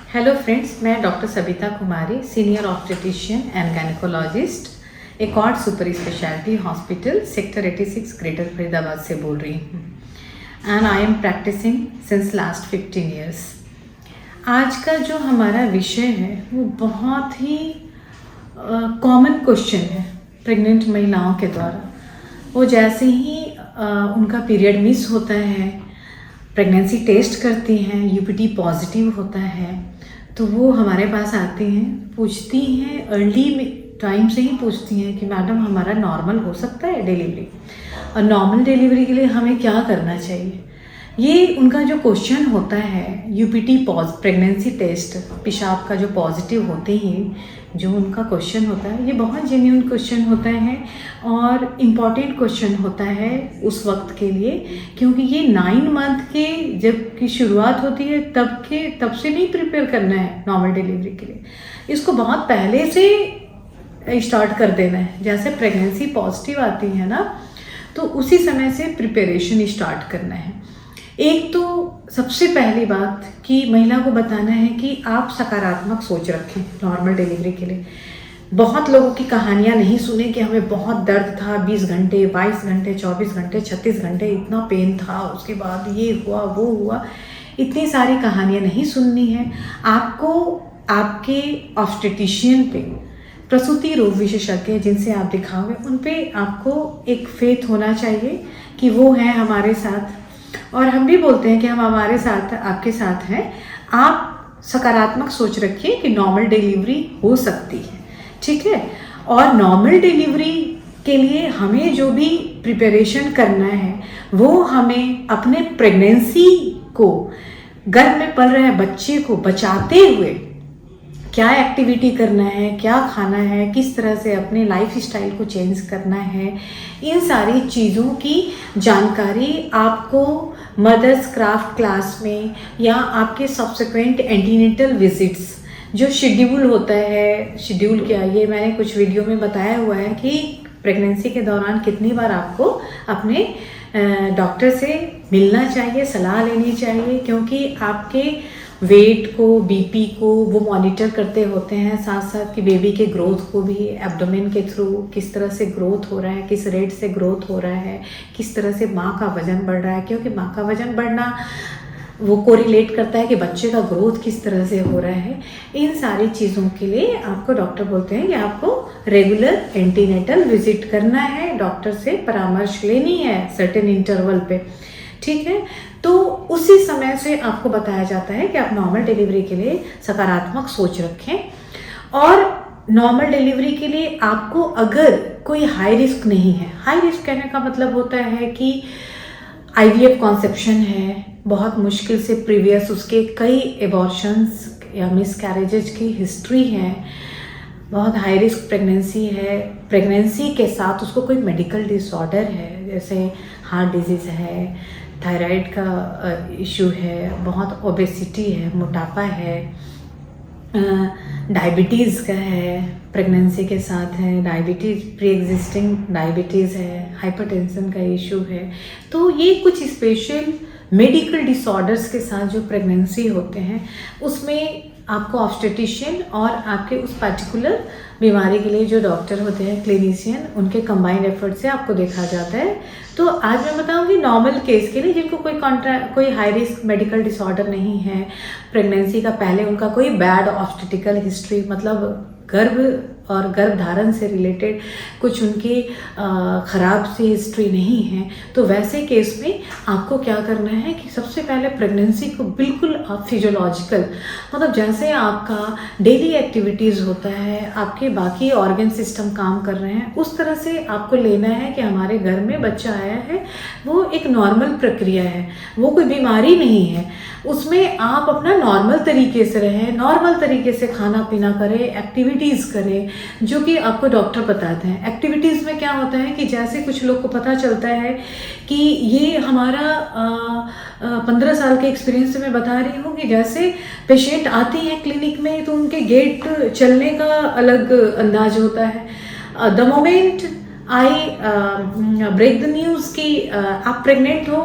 Hello friends, मैं doctor Sabita Kumari, senior obstetrician and gynaecologist, एक और super speciality hospital sector 86 greater Faridabad से बोल रही हूँ and I am practising since last 15 years. आज का जो हमारा विषय है वो बहुत ही कॉमन क्वेश्चन है प्रेग्नेंट महिलाओं के द्वारा। वो जैसे ही उनका पीरियड मिस होता है, प्रेगनेंसी टेस्ट करती हैं, यूपीटी पॉजिटिव होता है, तो वो हमारे पास आती हैं, पूछती हैं, अर्ली टाइम से ही पूछती हैं कि मैडम हमारा नॉर्मल हो सकता है डिलीवरी, और नॉर्मल डिलीवरी के लिए हमें क्या करना चाहिए। ये उनका जो क्वेश्चन होता है, यूपीटी प्रेगनेंसी टेस्ट, पेशाब का जो पॉजिटिव होते ही जो उनका क्वेश्चन होता है, ये बहुत जेन्युइन क्वेश्चन होता है और इम्पॉर्टेंट क्वेश्चन होता है उस वक्त के लिए, क्योंकि ये 9 मंथ के जब की शुरुआत होती है तब से नहीं प्रिपेयर करना है नॉर्मल डिलीवरी के लिए। इसको बहुत पहले से स्टार्ट कर देना है। जैसे प्रेगनेंसी पॉजिटिव आती है ना, तो उसी समय से प्रिपरेशन स्टार्ट करना है। एक तो सबसे पहली बात कि महिला को बताना है कि आप सकारात्मक सोच रखें नॉर्मल डिलीवरी के लिए। बहुत लोगों की कहानियाँ नहीं सुने कि हमें बहुत दर्द था, 20 घंटे, 22 घंटे, 24 घंटे, 36 घंटे इतना पेन था, उसके बाद ये हुआ वो हुआ, इतनी सारी कहानियाँ नहीं सुननी है। आपको आपके ऑब्स्टेट्रिशियन पे, प्रसूति रोग विशेषज्ञ जिनसे आप दिखाओगे, उन पे आपको एक फेथ होना चाहिए कि वो हैं हमारे साथ। और हम भी बोलते हैं कि हम हमारे साथ, आपके साथ हैं। आप सकारात्मक सोच रखिए कि नॉर्मल डिलीवरी हो सकती है, ठीक है। और नॉर्मल डिलीवरी के लिए हमें जो भी प्रिपरेशन करना है, वो हमें अपने प्रेगनेंसी को, गर्भ में पल रहे बच्चे को बचाते हुए क्या एक्टिविटी करना है, क्या खाना है, किस तरह से अपने लाइफ स्टाइल को चेंज करना है, इन सारी चीज़ों की जानकारी आपको मदर्स क्राफ्ट क्लास में या आपके सब्सिक्वेंट एंटीनेटल विजिट्स जो शेड्यूल होता है, शेड्यूल क्या, ये मैंने कुछ वीडियो में बताया हुआ है कि प्रेगनेंसी के दौरान कितनी बार आपको अपने डॉक्टर से मिलना चाहिए, सलाह लेनी चाहिए, क्योंकि आपके वेट को, बीपी को वो मॉनिटर करते होते हैं, साथ साथ कि बेबी के ग्रोथ को भी एब्डोमेन के थ्रू किस तरह से ग्रोथ हो रहा है, किस रेट से ग्रोथ हो रहा है, किस तरह से माँ का वजन बढ़ रहा है, क्योंकि माँ का वजन बढ़ना वो कोरिलेट करता है कि बच्चे का ग्रोथ किस तरह से हो रहा है। इन सारी चीज़ों के लिए आपको डॉक्टर बोलते हैं कि आपको रेगुलर एंटीनेटल विजिट करना है, डॉक्टर से परामर्श लेनी है सर्टेन इंटरवल पे, ठीक है। तो उसी समय से आपको बताया जाता है कि आप नॉर्मल डिलीवरी के लिए सकारात्मक सोच रखें। और नॉर्मल डिलीवरी के लिए आपको अगर कोई हाई रिस्क नहीं है, हाई रिस्क कहने का मतलब होता है कि आईवीएफ कॉन्सेप्शन है, बहुत मुश्किल से प्रीवियस उसके कई एबॉर्शंस या मिसकैरेजेज की हिस्ट्री है, बहुत हाई रिस्क प्रेगनेंसी है, प्रेगनेंसी के साथ उसको कोई मेडिकल डिसऑर्डर है, जैसे हार्ट डिजीज़ है, थायराइड का इशू है, बहुत ओबेसिटी है, मोटापा है, डायबिटीज़ का है, प्रेगनेंसी के साथ है, डायबिटीज़ प्री एग्जिस्टिंग डायबिटीज़ है, हाइपरटेंशन का इशू है। तो ये कुछ स्पेशल मेडिकल डिसऑर्डर्स के साथ जो प्रेगनेंसी होते हैं, उसमें आपको ऑब्स्टेट्रिशियन और आपके उस पर्टिकुलर बीमारी के लिए जो डॉक्टर होते हैं, क्लिनिशियन, उनके कंबाइंड एफर्ट से आपको देखा जाता है। तो आज मैं बताऊंगी नॉर्मल केस के लिए जिनको कोई हाई रिस्क मेडिकल डिसऑर्डर नहीं है, प्रेगनेंसी का पहले उनका कोई बैड ऑब्स्टेटिकल हिस्ट्री, मतलब गर्भ और गर्भधारण से रिलेटेड कुछ उनकी ख़राब सी हिस्ट्री नहीं है। तो वैसे केस में आपको क्या करना है कि सबसे पहले प्रेगनेंसी को बिल्कुल आप फिजियोलॉजिकल, मतलब जैसे आपका डेली एक्टिविटीज़ होता है, आपके बाकी ऑर्गन सिस्टम काम कर रहे हैं, उस तरह से आपको लेना है कि हमारे घर में बच्चा आया है, वो एक नॉर्मल प्रक्रिया है, वो कोई बीमारी नहीं है, उसमें आप अपना नॉर्मल तरीके से रहें, नॉर्मल तरीके से खाना पीना करें, एक्टिविटीज़ करें जो कि आपको डॉक्टर बताते हैं। एक्टिविटीज़ में क्या होता है कि जैसे कुछ लोग को पता चलता है कि ये हमारा 15 साल के एक्सपीरियंस से मैं बता रही हूँ कि जैसे पेशेंट आती हैं क्लिनिक में तो उनके गेट चलने का अलग अंदाज होता है। The moment I break the news कि आप प्रेग्नेंट हो,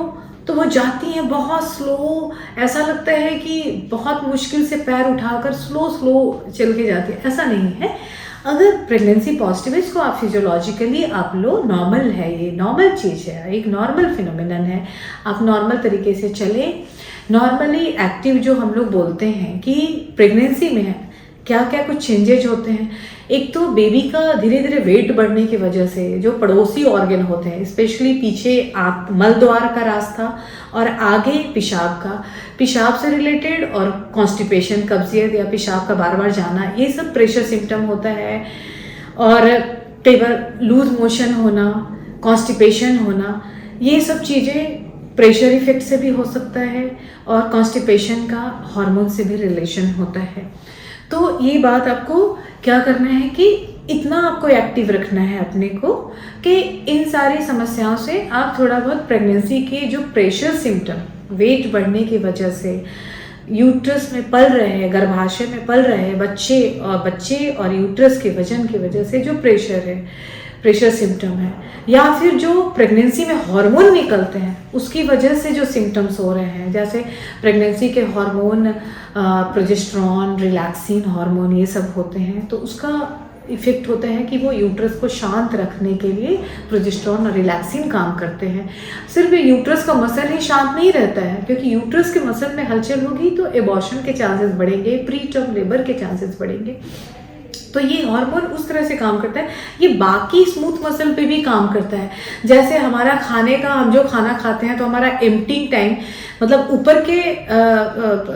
तो वो जाती हैं बहुत स्लो, ऐसा लगता है कि बहुत मुश्किल से पैर उठाकर स्लो स्लो चल के जाती है। ऐसा नहीं है। अगर प्रेगनेंसी पॉजिटिव है, इसको आप फिजियोलॉजिकली आप लो, नॉर्मल है, ये नॉर्मल चीज़ है, एक नॉर्मल फिनोमिनन है। आप नॉर्मल तरीके से चलें। नॉर्मली एक्टिव जो हम लोग बोलते हैं कि प्रेगनेंसी में है क्या क्या कुछ चेंजेज होते हैं। एक तो बेबी का धीरे धीरे वेट बढ़ने की वजह से जो पड़ोसी ऑर्गन होते हैं, स्पेशली पीछे आप मल द्वार का रास्ता और आगे पेशाब से रिलेटेड, और कॉन्स्टिपेशन, कब्जियत या पेशाब का बार बार जाना, ये सब प्रेशर सिम्टम होता है। और कई बार लूज मोशन होना, कॉन्स्टिपेशन होना, ये सब चीज़ें प्रेशर इफेक्ट से भी हो सकता है, और कॉन्स्टिपेशन का हार्मोन से भी रिलेशन होता है। तो ये बात आपको क्या करना है कि इतना आपको एक्टिव रखना है अपने को कि इन सारी समस्याओं से आप थोड़ा बहुत प्रेगनेंसी के जो प्रेशर सिम्टम, वेट बढ़ने की वजह से, यूट्रस में पल रहे हैं, गर्भाशय में पल रहे हैं बच्चे और यूट्रस के वजन की वजह से जो प्रेशर सिम्टम है, या फिर जो प्रेगनेंसी में हार्मोन निकलते हैं उसकी वजह से जो सिम्टम्स हो रहे हैं, जैसे प्रेगनेंसी के हार्मोन प्रोजेस्टेरॉन, रिलैक्सिन हार्मोन, ये सब होते हैं, तो उसका इफेक्ट होता है कि वो यूट्रस को शांत रखने के लिए प्रोजेस्टेरॉन और रिलैक्सिन काम करते हैं। सिर्फ यूट्रस का मसल ही शांत नहीं रहता है, क्योंकि यूट्रस के मसल में हलचल होगी तो एबॉर्शन के चांसेस बढ़ेंगे, प्री टर्म लेबर के चांसेस बढ़ेंगे। तो ये हार्मोन उस तरह से काम करता है। ये बाकी स्मूथ मसल पे भी काम करता है। जैसे हमारा खाने का, हम जो खाना खाते हैं तो हमारा एम्प्टिंग टाइम, मतलब ऊपर के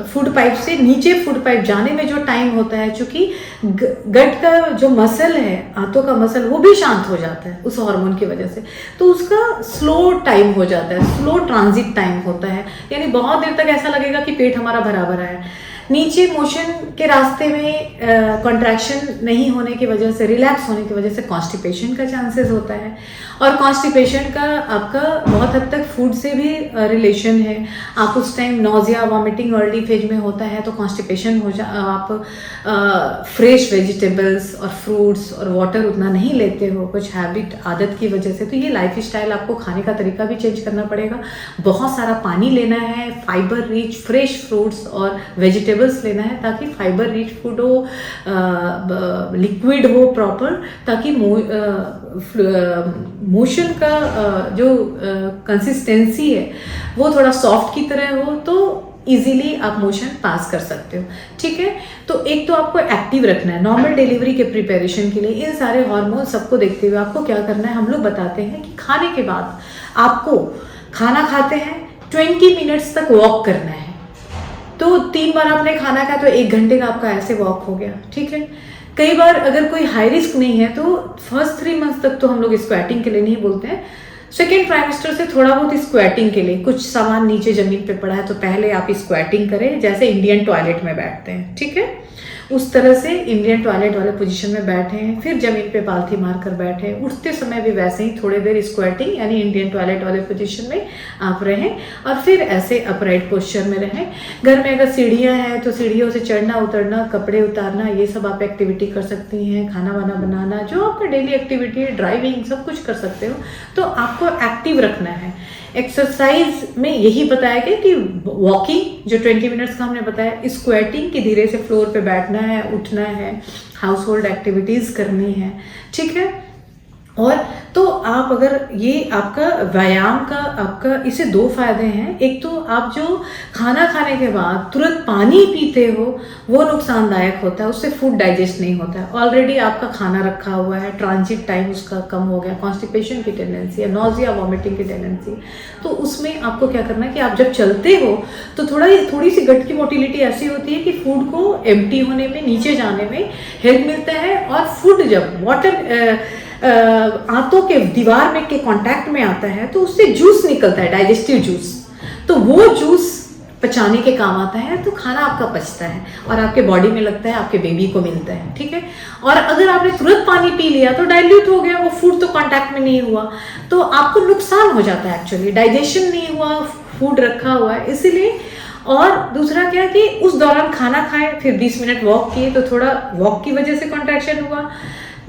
फूड पाइप से नीचे फूड पाइप जाने में जो टाइम होता है, चूंकि गट का जो मसल है, आंतों का मसल, वो भी शांत हो जाता है उस हार्मोन की वजह से, तो उसका स्लो टाइम हो जाता है, स्लो ट्रांजिट टाइम होता है। यानी बहुत देर तक ऐसा लगेगा कि पेट हमारा भरा भरा है। नीचे मोशन के रास्ते में कॉन्ट्रैक्शन नहीं होने की वजह से, रिलैक्स होने की वजह से कॉन्स्टिपेशन का चांसेस होता है। और कॉन्स्टिपेशन का आपका बहुत हद तक फूड से भी रिलेशन है। आप उस time nausea, vomiting early phase में होता है तो कॉन्स्टिपेशन हो आप फ्रेश वेजिटेबल्स और फ्रूट्स और वाटर उतना नहीं लेते हो, कुछ हैबिट, आदत की वजह से। तो ये लाइफ स्टाइल, आपको खाने का तरीका भी चेंज करना पड़ेगा। बहुत सारा पानी लेना है, फाइबर रिच फ्रेश फ्रूट्स और वेजिटेबल्स लेना है, ताकि फाइबर रिच फूड हो, लिक्विड हो प्रॉपर, ताकि मोशन का जो कंसिस्टेंसी है वो थोड़ा सॉफ्ट की तरह हो, तो इजीली आप मोशन पास कर सकते हो। ठीक है, तो एक तो आपको एक्टिव रखना है नॉर्मल डिलीवरी के प्रिपरेशन के लिए। इन सारे हार्मोन सबको देखते हुए आपको क्या करना है, हम लोग बताते हैं कि खाने के बाद आपको, खाना खाते हैं 20 मिनट्स तक वॉक करना है। तो 3 बार आपने खाना खाया तो 1 घंटे का आपका ऐसे वॉक हो गया। ठीक है, कई बार अगर कोई हाई रिस्क नहीं है तो फर्स्ट 3 मंथ्स तक तो हम लोग स्क्वैटिंग के लिए नहीं बोलते हैं। सेकेंड ट्राइमेस्टर से थोड़ा बहुत स्क्वैटिंग के लिए, कुछ सामान नीचे जमीन पे पड़ा है तो पहले आप स्क्वैटिंग करें, जैसे इंडियन टॉयलेट में बैठते हैं। ठीक है, उस तरह से इंडियन टॉयलेट वाले पोजीशन में बैठे हैं, फिर जमीन पे पालथी मारकर बैठे, उठते समय भी वैसे ही थोड़ी देर स्क्वैटिंग यानी इंडियन टॉयलेट वाले पोजीशन में आप रहें, और फिर ऐसे अपराइट पोस्चर में रहें। घर में अगर सीढ़ियाँ हैं तो सीढ़ियों से चढ़ना उतरना, कपड़े उतारना, ये सब आप एक्टिविटी कर सकती हैं। खाना वाना बनाना, जो आपका डेली एक्टिविटी है, ड्राइविंग, सब कुछ कर सकते हो। तो आपको एक्टिव रखना है। एक्सरसाइज में यही बताया गया कि वॉकिंग जो 20 मिनट्स का हमने बताया, स्क्वैटिंग की धीरे से फ्लोर पे बैठना है, उठना है, हाउस होल्ड एक्टिविटीज़ करनी है। ठीक है, और तो आप अगर ये आपका व्यायाम का, आपका इससे 2 फायदे हैं। एक तो आप जो खाना खाने के बाद तुरंत पानी पीते हो वो नुकसानदायक होता है, उससे फूड डाइजेस्ट नहीं होता है। ऑलरेडी आपका खाना रखा हुआ है, ट्रांजिट टाइम उसका कम हो गया, कॉन्स्टिपेशन की टेंडेंसी है, नोजिया वॉमिटिंग की टेंडेंसी। तो उसमें आपको क्या करना है कि आप जब चलते हो तो थोड़ी सी गट की मोटिलिटी ऐसी होती है कि फूड को एम्प्टी होने में, नीचे जाने में हेल्प मिलता है। और फूड जब वाटर आंतों के दीवार में के कांटेक्ट में आता है तो उससे जूस निकलता है, डाइजेस्टिव जूस, तो वो जूस पचाने के काम आता है। तो खाना आपका पचता है और आपके बॉडी में लगता है, आपके बेबी को मिलता है। ठीक है, और अगर आपने तुरंत पानी पी लिया तो डाइल्यूट हो गया, वो फूड तो कांटेक्ट में नहीं हुआ, तो आपको नुकसान हो जाता है। एक्चुअली डाइजेशन नहीं हुआ, फूड रखा हुआ है, इसीलिए। और दूसरा क्या कि उस दौरान खाना खाए, फिर 20 मिनट वॉक किए, तो थोड़ा वॉक की वजह से कॉन्ट्रैक्शन हुआ,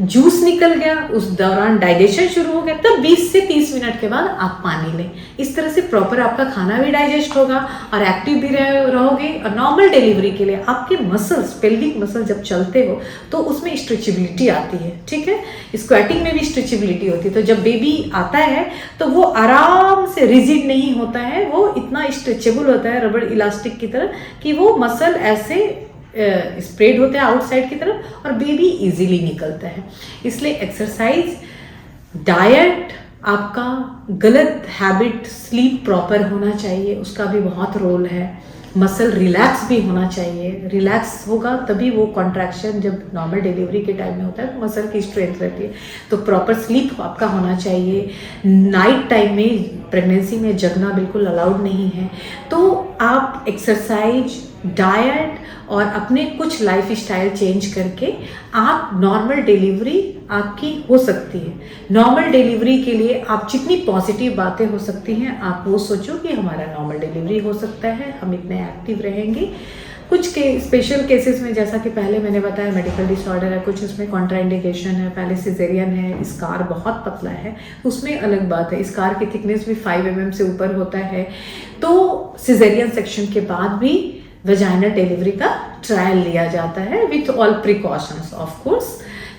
जूस निकल गया, उस दौरान डाइजेशन शुरू हो गया, तब 20 से 30 मिनट के बाद आप पानी लें। इस तरह से प्रॉपर आपका खाना भी डाइजेस्ट होगा और एक्टिव भी रहोगे। और नॉर्मल डिलीवरी के लिए आपके मसल्स, पेल्विक मसल जब चलते हो तो उसमें स्ट्रेचेबिलिटी आती है, ठीक है। स्क्वाटिंग में भी स्ट्रेचेबिलिटी होती है, तो जब बेबी आता है तो वो आराम से रिजिड नहीं होता है, वो इतना स्ट्रेचेबल होता है रबड़ इलास्टिक की तरह कि वो मसल ऐसे स्प्रेड होते हैं आउटसाइड की तरफ और बेबी इजीली निकलता है। इसलिए एक्सरसाइज, डाइट, आपका गलत हैबिट, स्लीप प्रॉपर होना चाहिए, उसका भी बहुत रोल है। मसल रिलैक्स भी होना चाहिए, रिलैक्स होगा तभी वो कॉन्ट्रैक्शन जब नॉर्मल डिलीवरी के टाइम में होता है तो मसल की स्ट्रेंथ रहती है। तो प्रॉपर स्लीप आपका होना चाहिए। नाइट टाइम में प्रेगनेंसी में जगना बिल्कुल अलाउड नहीं है। तो आप एक्सरसाइज, डाइट और अपने कुछ लाइफ स्टाइल चेंज करके आप नॉर्मल डिलीवरी आपकी हो सकती है। नॉर्मल डिलीवरी के लिए आप जितनी पॉजिटिव बातें हो सकती हैं आप वो सोचो कि हमारा नॉर्मल डिलीवरी हो सकता है, हम इतने एक्टिव रहेंगे। कुछ के स्पेशल केसेस में, जैसा कि पहले मैंने बताया, मेडिकल डिसऑर्डर है, कुछ उसमें कॉन्ट्राइंडिकेशन है, पहले सिजेरियन है, स्कार बहुत पतला है, उसमें अलग बात है। स्कार की थिकनेस भी 5 mm से ऊपर होता है, तो सिजेरियन सेक्शन के बाद भी वजाइनल डिलीवरी का ट्रायल लिया जाता है with all precautions of course,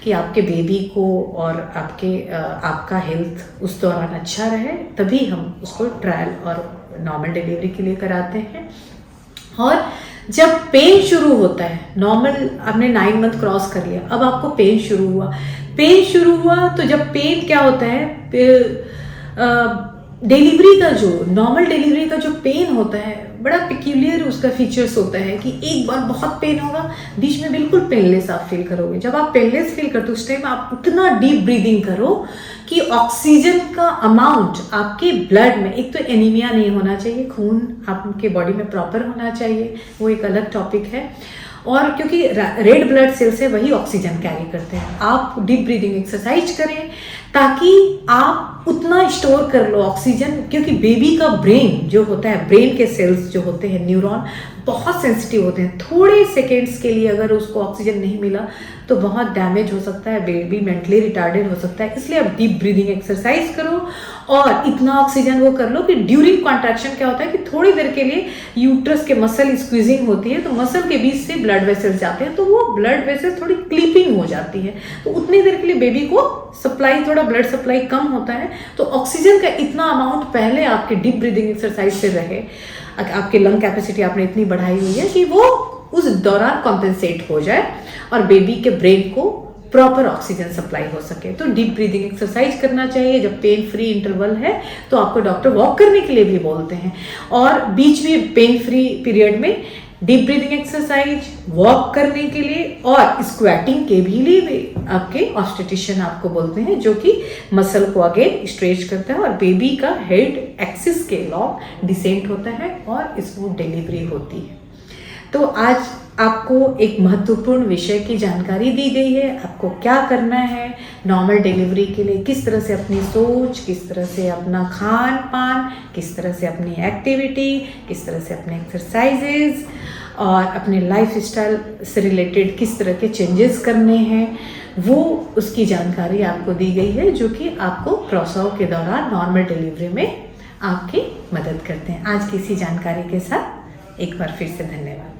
कि आपके बेबी को और आपका हेल्थ उस दौरान अच्छा रहे, तभी हम उसको ट्रायल और नॉर्मल डिलीवरी के लिए कराते हैं। और जब पेन शुरू होता है, नॉर्मल आपने 9 मंथ क्रॉस कर लिया, अब आपको पेन शुरू हुआ तो जब पेन क्या होता है, डिलीवरी का जो नॉर्मल डिलीवरी का जो पेन होता है बड़ा पिक्यूलियर उसका फीचर्स होता है कि एक बार बहुत पेन होगा, बीच में बिल्कुल पेनलेस आप फील करोगे। जब आप पेनलेस फील करते हो उस टाइम आप उतना डीप ब्रीदिंग करो कि ऑक्सीजन का अमाउंट आपके ब्लड में, एक तो एनीमिया नहीं होना चाहिए, खून आपके बॉडी में प्रॉपर होना चाहिए, वो एक अलग टॉपिक है। और क्योंकि रेड ब्लड सेल्स है वही ऑक्सीजन कैरी करते हैं। आप डीप ब्रीदिंग एक्सरसाइज करें ताकि आप उतना स्टोर कर लो ऑक्सीजन, क्योंकि बेबी का ब्रेन जो होता है, ब्रेन के सेल्स जो होते हैं, न्यूरॉन बहुत सेंसिटिव होते हैं। थोड़े सेकेंड्स के लिए अगर उसको ऑक्सीजन नहीं मिला तो बहुत डैमेज हो सकता है, बेबी मेंटली रिटार्डेड हो सकता है। इसलिए आप डीप ब्रीदिंग एक्सरसाइज करो और इतना ऑक्सीजन वो कर लो कि ड्यूरिंग कॉन्ट्रैक्शन क्या होता है कि थोड़ी देर के लिए यूट्रस के मसल स्क्वीजिंग होती है, तो मसल के बीच से ब्लड वेसल्स जाते हैं, तो वो ब्लड वेसल्स थोड़ी क्लिपिंग हो जाती है, तो उतनी देर के लिए बेबी को सप्लाई, थोड़ा ब्लड सप्लाई कम होता है। तो ऑक्सीजन का इतना अमाउंट पहले आपके डीप ब्रीदिंग एक्सरसाइज से रहे, आपकी लंग कैपेसिटी आपने इतनी बढ़ाई हुई है कि वो उस दौरान कॉम्पेंसेट हो जाए और बेबी के ब्रेन को प्रॉपर ऑक्सीजन सप्लाई हो सके। तो डीप ब्रीदिंग एक्सरसाइज करना चाहिए। जब पेन फ्री इंटरवल है तो आपको डॉक्टर वॉक करने के लिए भी बोलते हैं, और बीच में पेन फ्री पीरियड में डीप ब्रीदिंग एक्सरसाइज, वॉक करने के लिए और स्क्वैटिंग के भी लिए आपके ऑब्स्टेट्रिशियन आपको बोलते हैं, जो कि मसल को आगे स्ट्रेच करता है और बेबी का हेड एक्सिस के लॉन्ग डिसेंट होता है और स्मूथ डिलीवरी होती है। तो आज आपको एक महत्वपूर्ण विषय की जानकारी दी गई है, आपको क्या करना है नॉर्मल डिलीवरी के लिए, किस तरह से अपनी सोच, किस तरह से अपना खान पान, किस तरह से अपनी एक्टिविटी, किस तरह से अपने एक्सरसाइजेज और अपने लाइफ स्टाइल से रिलेटेड किस तरह के चेंजेस करने हैं, वो उसकी जानकारी आपको दी गई है, जो कि आपको प्रसव के दौरान नॉर्मल डिलीवरी में आपकी मदद करते हैं। आज की इसी जानकारी के साथ एक बार फिर से धन्यवाद।